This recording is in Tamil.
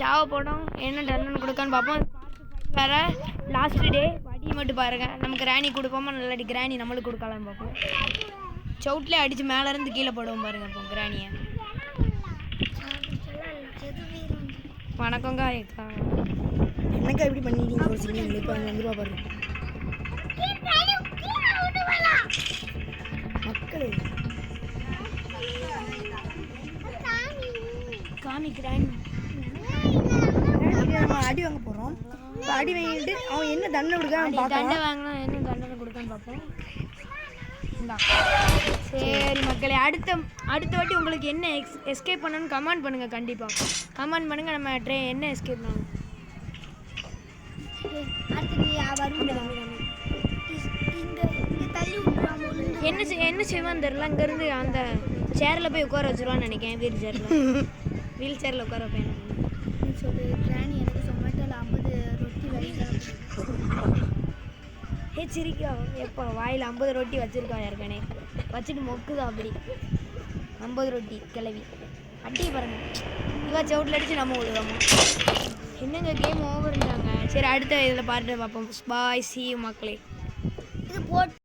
சாவ போனோம் என்ன டன்னு கொடுக்கான்னு பார்ப்போம். வேறு லாஸ்ட் டே வடி மட்டும் பாருங்கள். நம்ம கிராணி கொடுப்போமா நல்லாடி கிராணி நம்மளுக்கு கொடுக்கலான்னு பார்ப்போம். சவுட்லேயே அடித்து மேலேருந்து கீழே போடுவோம் பாருங்கள். இப்போ கிராணியை வணக்கங்க அக்கா. என்னக்கா இப்படி பண்ணிட்டீங்க? ஒரு சின்ன இப்போ வந்துருவா பாருங்க மக்களே. காமி கிராணி நம்ம அடி வாங்க போகிறோம். இப்போ அடி வாங்கிட்டு அவன் என்ன தண்டனை கொடுக்க தண்டை வாங்கினா என்ன தண்டனை கொடுக்கான்னு பார்ப்போம். இந்தா சரி மக்களே, அடுத்த வாட்டி உங்களுக்கு என்ன எஸ்கேப் பண்ணணும்னு கமெண்ட் பண்ணுங்கள். கண்டிப்பாக கமெண்ட் பண்ணுங்கள். நம்ம என்ன எஸ்கேப் பண்ணணும் என்ன செய்வான்னு தெரில. அங்கேருந்து அந்த சேரில் போய் உட்கார வச்சுருவான்னு நினைக்கிறேன். வீல் சேரில் உட்கார வைப்பேன் சொல்லு. கிராணி எனக்கு சொமேட்டோவில் 50 ரொட்டி சிரிக்கா எப்போ வாயில் 50 ரொட்டி வச்சுருக்கா ஏற்கனவே வச்சுட்டு மொக்குதா அப்படி 50 ரொட்டி கிளவி அட்டி பாருங்க. இவா சவுட்டில் அடித்து நம்ம விடுவோமா? என்னங்க கேம் ஓவர்ன்றாங்க. சரி அடுத்த இதில் பார்த்து பார்ப்போம். பாய் சி மக்களே. இது போட்டு